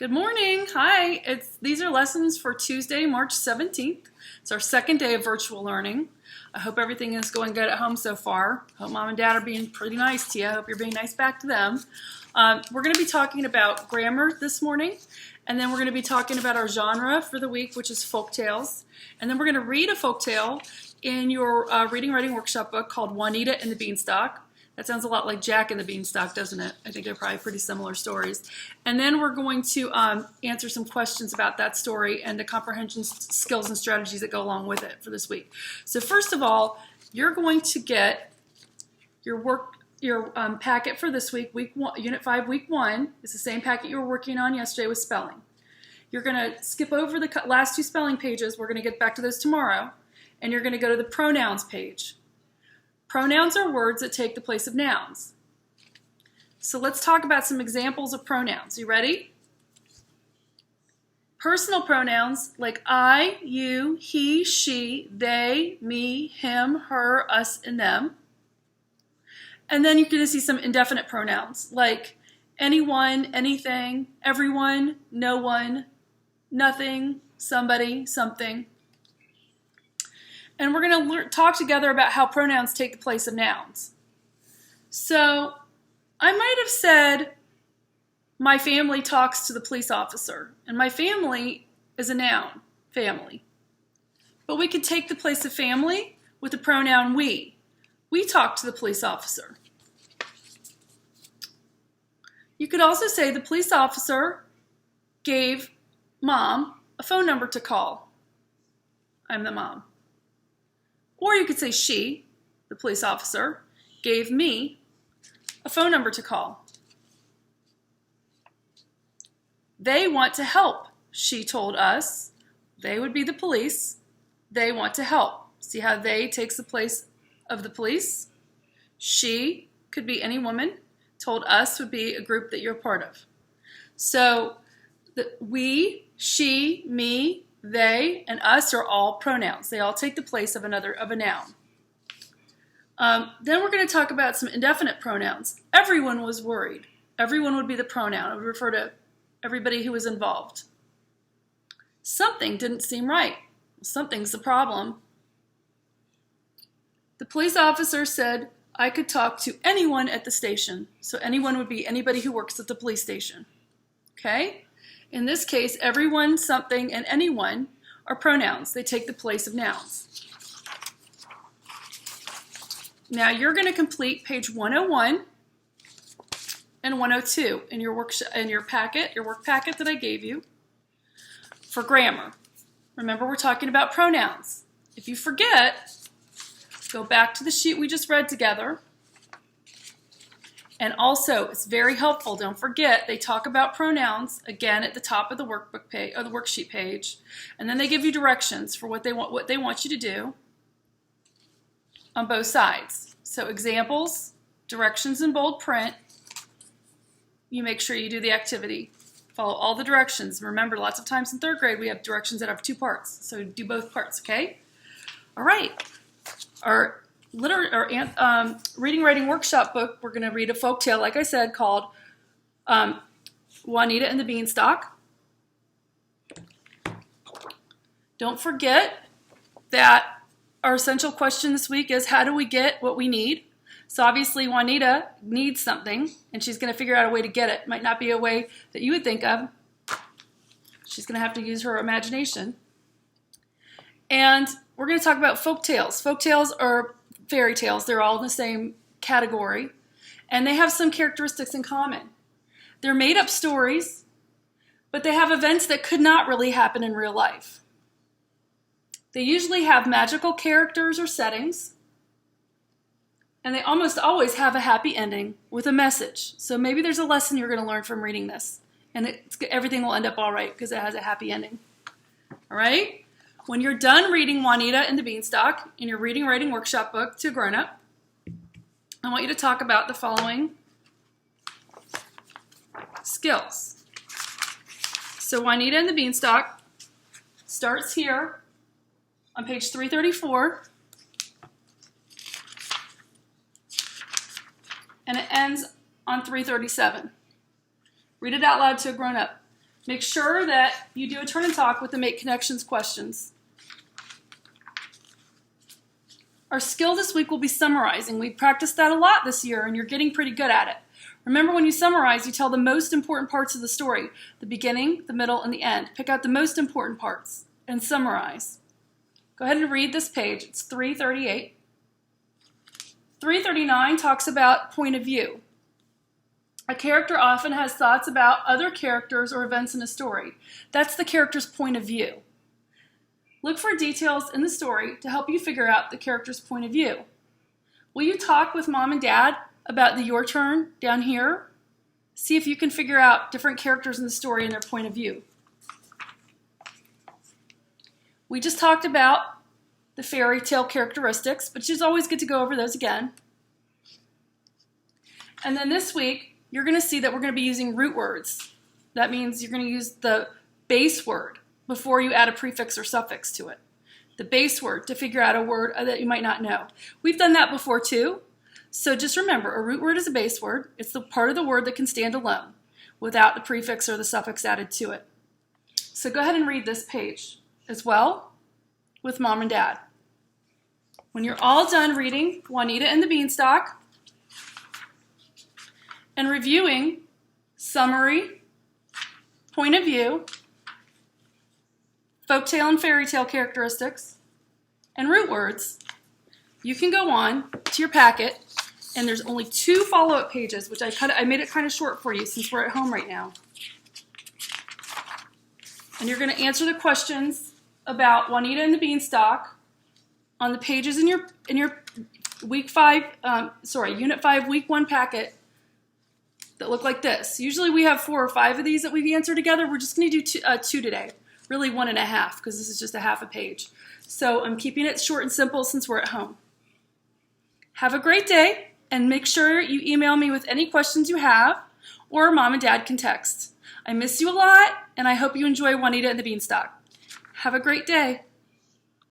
Good morning. Hi. These are lessons for Tuesday, March 17th. It's our second day of virtual learning. I hope everything is going good at home so far. Hope mom and dad are being pretty nice to you. I hope you're being nice back to them. We're going to be talking about grammar this morning, and then we're going to be talking about our genre for the week, which is folk tales. And then we're going to read a folk tale in your reading writing workshop book called Juanita and the Beanstalk. That sounds a lot like Jack and the Beanstalk, doesn't it? I think they're probably pretty similar stories. And then we're going to answer some questions about that story and the comprehension skills and strategies that go along with it for this week. So first of all, you're going to get your packet for this week, Unit 5, Week 1. It's the same packet you were working on yesterday with spelling. You're going to skip over the last two spelling pages. We're going to get back to those tomorrow. And you're going to go to the pronouns page. Pronouns are words that take the place of nouns. So let's talk about some examples of pronouns. You ready? Personal pronouns like I, you, he, she, they, me, him, her, us, and them. And then you're going to see some indefinite pronouns like anyone, anything, everyone, no one, nothing, somebody, something. And we're going to talk together about how pronouns take the place of nouns. So I might have said, my family talks to the police officer. And my family is a noun, family. But we could take the place of family with the pronoun we. We talk to the police officer. You could also say the police officer gave mom a phone number to call. I'm the mom. Or you could say she, the police officer, gave me a phone number to call. They want to help, she told us. They would be the police. They want to help. See how they takes the place of the police? She could be any woman. Told us would be a group that you're part of. So we, she, me, they, and us are all pronouns. They all take the place of a noun. Then we're going to talk about some indefinite pronouns. Everyone was worried. Everyone would be the pronoun. It would refer to everybody who was involved. Something didn't seem right. Something's the problem. The police officer said I could talk to anyone at the station. So anyone would be anybody who works at the police station. Okay? In this case, everyone, something, and anyone are pronouns. They take the place of nouns. Now you're going to complete page 101 and 102 in your work packet that I gave you for grammar. Remember, we're talking about pronouns. If you forget, go back to the sheet we just read together. And also, it's very helpful. Don't forget, they talk about pronouns again at the top of the workbook page or the worksheet page, and then they give you directions for what they want you to do on both sides. So examples, directions in bold print. You make sure you do the activity. Follow all the directions. Remember, lots of times in third grade we have directions that have two parts. So do both parts, okay? All right. Our reading writing workshop book, we're going to read a folk tale, like I said, called Juanita and the Beanstalk. Don't forget that our essential question this week is, how do we get what we need? So obviously Juanita needs something, and she's going to figure out a way to get it. It might not be a way that you would think of. She's going to have to use her imagination. And we're going to talk about folk tales. Folk tales are fairy tales. They're all in the same category, and they have some characteristics in common. They're made-up stories, but they have events that could not really happen in real life. They usually have magical characters or settings, and they almost always have a happy ending with a message. So maybe there's a lesson you're going to learn from reading this, and everything will end up all right because it has a happy ending. All right? When you're done reading Juanita and the Beanstalk in your reading writing workshop book to a grown-up, I want you to talk about the following skills. So Juanita and the Beanstalk starts here on page 334, and it ends on 337. Read it out loud to a grown-up. Make sure that you do a turn and talk with the Make Connections questions. Our skill this week will be summarizing. We practiced that a lot this year, and you're getting pretty good at it. Remember, when you summarize, you tell the most important parts of the story, the beginning, the middle, and the end. Pick out the most important parts and summarize. Go ahead and read this page. It's 338. 339 talks about point of view. A character often has thoughts about other characters or events in a story. That's the character's point of view. Look for details in the story to help you figure out the character's point of view. Will you talk with Mom and Dad about the your turn down here? See if you can figure out different characters in the story and their point of view. We just talked about the fairy tale characteristics, but it's always good to go over those again. And then this week, you're going to see that we're going to be using root words. That means you're going to use the base word before you add a prefix or suffix to it. The base word to figure out a word that you might not know. We've done that before too. So just remember, a root word is a base word. It's the part of the word that can stand alone without the prefix or the suffix added to it. So go ahead and read this page as well with Mom and Dad. When you're all done reading Juanita and the Beanstalk and reviewing summary, point of view, folktale and fairy tale characteristics, and root words, you can go on to your packet, and there's only 2 follow-up pages, which I made it kind of short for you since we're at home right now. And you're going to answer the questions about Juanita and the Beanstalk on the pages in your Unit 5 Week 1 packet that look like this. Usually we have 4 or 5 of these that we answer together. We're just going to do 2 today. Really 1.5, because this is just a half a page. So I'm keeping it short and simple since we're at home. Have a great day, and make sure you email me with any questions you have, or Mom and Dad can text. I miss you a lot, and I hope you enjoy Juanita and the Beanstalk. Have a great day.